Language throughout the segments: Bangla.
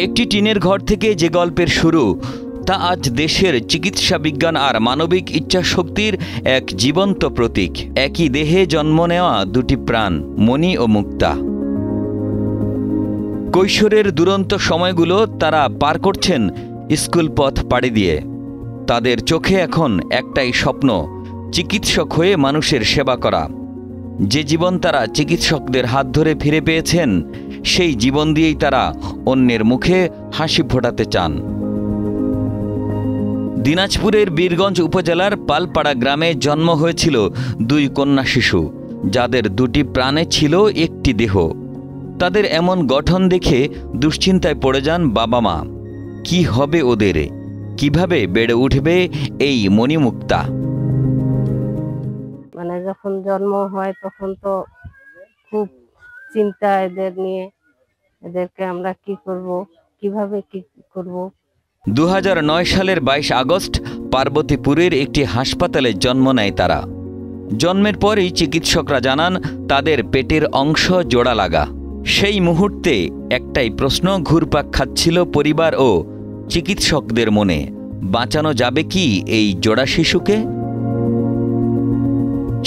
একটি টিনের ঘর থেকে যে গল্পের শুরু, তা আজ দেশের চিকিৎসা বিজ্ঞান আর মানবিক ইচ্ছাশক্তির এক জীবন্ত প্রতীক। একই দেহে জন্ম নেওয়া দুটি প্রাণ, মণি ও মুক্তা। কৈশোরের দুরন্ত সময়গুলো তারা পার করছেন স্কুল পথ পাড়ি দিয়ে। তাদের চোখে এখন একটাই স্বপ্ন, চিকিৎসক হয়ে মানুষের সেবা করা। যে জীবন তারা চিকিৎসকদের হাত ধরে ফিরে পেয়েছেন, সেই জীবন দিয়েই তারা অন্যের মুখে হাসি ফোটাতে চান। দিনাজপুরের বীরগঞ্জ উপজেলার পালপাড়া গ্রামে জন্ম হয়েছিল দুই কন্যা শিশু, যাদের দুটি প্রাণে ছিল একটি দেহ। তাদের এমন গঠন দেখে দুশ্চিন্তায় পড়ে যান বাবা মা। কি হবে ওদের, কিভাবে বেড়ে উঠবে এই মণিমুক্তা? মানে যখন জন্ম হয় তখন তো খুব চিন্তা এদের নিয়ে, এদেরকে আমরা কি করব, কিভাবে কি করব। 2009 সালের 22 আগস্ট পার্বতীপুরের একটি হাসপাতালে জন্ম নেয় তারা। জন্মের পরই চিকিৎসকরা জানান তাদের পেটের অংশ জোড়া লাগা। সেই মুহূর্তে একটাই প্রশ্ন ঘুরপাক খাচ্ছিল পরিবার ও চিকিৎসকদের মনে, বাঁচানো যাবে কি এই জোড়া শিশুকে?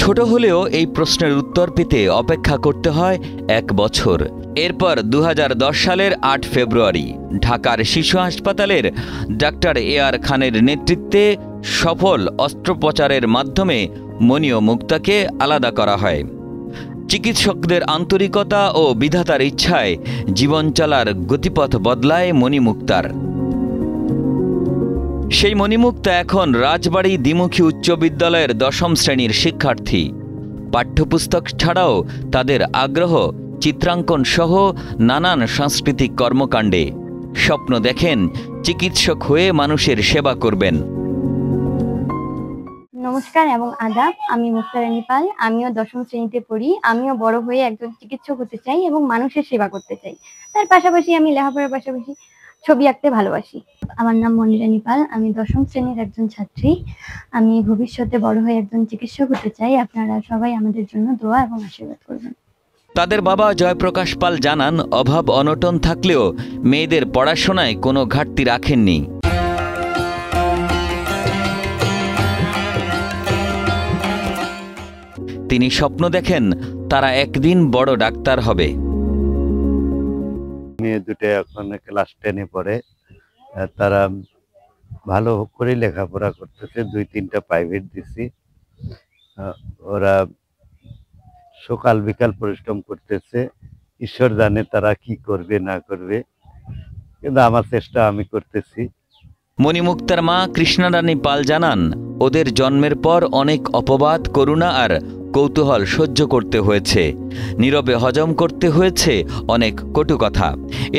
ছোট হলেও এই প্রশ্নের উত্তর পেতে অপেক্ষা করতে হয় 1 বছর। এরপর 2010 সালের 8 ফেব্রুয়ারি ঢাকার শিশু হাসপাতালের ডাক্তার এআর খানের নেতৃত্বে সফল অস্ত্রোপচারের মাধ্যমে মণি ও মুক্তাকে আলাদা করা হয়। চিকিৎসকদের আন্তরিকতা ও বিধাতার ইচ্ছায় জীবন চলার গতিপথ বদলায় মণিমুক্তার। সেই মণিমুক্তা এখন রাজবাড়ী দ্বিমুখী উচ্চ বিদ্যালয়ের 10ম শ্রেণীর শিক্ষার্থী। পাঠ্যপুস্তক ছাড়াও তাদের আগ্রহ চিত্রাঙ্কন সহ নানান সাংস্কৃতিক কর্মকাণ্ডে। স্বপ্ন দেখেন চিকিৎসক হয়ে মানুষের সেবা করবেন। নমস্কার এবং আদাব, আমি মুক্তা রানী পাল। আমিও 10ম শ্রেণীতে পড়ি। আমিও বড় হয়ে একজন চিকিৎসক হতে চাই এবং মানুষের সেবা করতে চাই। তার পাশাপাশি আমি লেখাপড়ার পাশাপাশি ছবি আঁকতে ভালোবাসি। আমার নাম মনিরানী পাল, আমি 10ম শ্রেণীর একজন ছাত্রী। আমি ভবিষ্যতে বড় হয়ে একজন চিকিৎসক হতে চাই। আপনারা সবাই আমাদের জন্য দোয়া এবং আশীর্বাদ করবেন। তাদের বাবা জয়প্রকাশ পাল জানান, অভাব অনটন থাকলেও মেয়েদের পড়াশোনায় কোনো ঘাটতি রাখেননি। তিনি স্বপ্ন দেখেন তারা একদিন বড় ডাক্তার হবে। মেয়ে দুটো এখন ক্লাস 10-এ পড়ে। তারা ভালো করে লেখাপড়া করতেছে। 2-3টা প্রাইভেট দিছি। ওরা সকাল বিকাল পরিশ্রম করতেছে। ঈশ্বর জানে তারা কি করবে না করবে, কিন্তু আমার চেষ্টা আমি করতেছি। মণিমুক্তার মা কৃষ্ণারানী পাল জানান, ওদের জন্মের পর অনেক অপবাদ, করুণা আর কৌতূহল সহ্য করতে হয়েছে। নীরবে হজম করতে হয়েছে অনেক কটু কথা।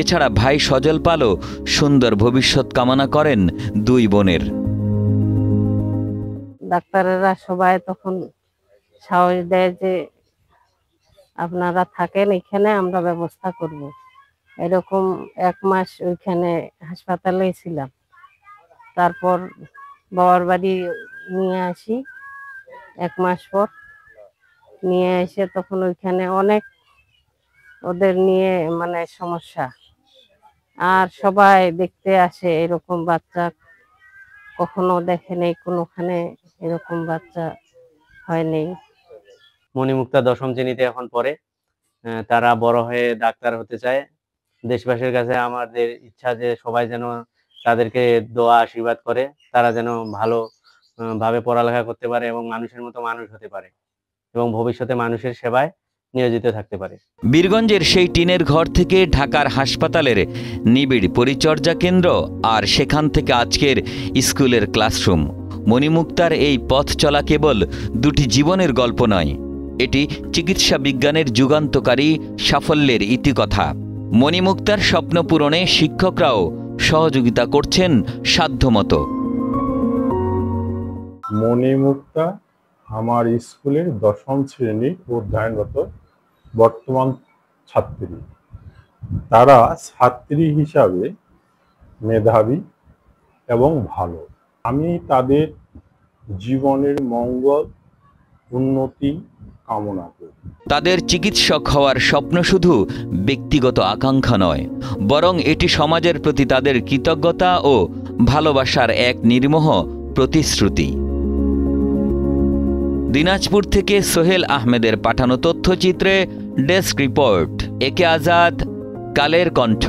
এছাড়া ভাই সজল পালও সুন্দর ভবিষ্যৎ কামনা করেন দুই বোনের। ডাক্তারেরা সবাই তখন সাহস দেয় যে আপনারা থাকেন এখানে, আমরা ব্যবস্থা করব। এরকম 1 মাস ওইখানে হাসপাতালে ছিলাম। তারপর বাবার বাড়ি নিয়ে আসি। 1 মাস পর নিয়ে এসে তখন ওইখানে অনেক ওদের নিয়ে মানে সমস্যা, আর সবাই দেখতে আসে। এরকম বাচ্চা কখনো দেখে নেই, কোনোখানে এরকম বাচ্চা হয় নেই। মণিমুক্তা 10ম শ্রেণীতে এখন পড়ে। তারা বড় হয়ে ডাক্তার হতে চায়। দেশবাসীর কাছে আমাদের ইচ্ছা যে সবাই যেন তাদেরকে দোয়া আশীর্বাদ করে, তারা যেন ভালো ভাবে পড়ালেখা করতে পারে এবং মানুষের মতো মানুষ হতে পারে এবং ভবিষ্যতে মানুষের সেবায় নিয়োজিত থাকতে পারে। বীরগঞ্জের সেই টিনের ঘর থেকে ঢাকার হাসপাতালের নিবিড় পরিচর্যা কেন্দ্র, আর সেখান থেকে আজকের স্কুলের ক্লাসরুম। মণিমুক্তার এই পথ চলা কেবল দুটি জীবনের গল্প নয়, এটি চিকিৎসা বিজ্ঞানের যুগান্তকারী সাফল্যের ইতিকথা। মণিমুক্তার স্বপ্ন পূরণে শিক্ষকরাও সহযোগিতা করছেন সাধ্যমতো। মণিমুক্তা আমার স্কুলের 10ম শ্রেণীর অধ্যয়নরত বর্তমান ছাত্রী। তারা ছাত্রী হিসাবে মেধাবী এবং ভালো। আমি তাদের জীবনের মঙ্গল উন্নতি কামনা করি। তাদের চিকিৎসক হওয়ার স্বপ্ন শুধু ব্যক্তিগত আকাঙ্ক্ষা নয়, বরং এটি সমাজের প্রতি তাদের কৃতজ্ঞতা ও ভালোবাসার এক নির্মোহ প্রতিশ্রুতি। দিনাজপুর থেকে সোহেল আহমেদের পাঠানো তথ্যচিত্রে ডেস্ক রিপোর্ট, একে আজাদ, কালের কণ্ঠ।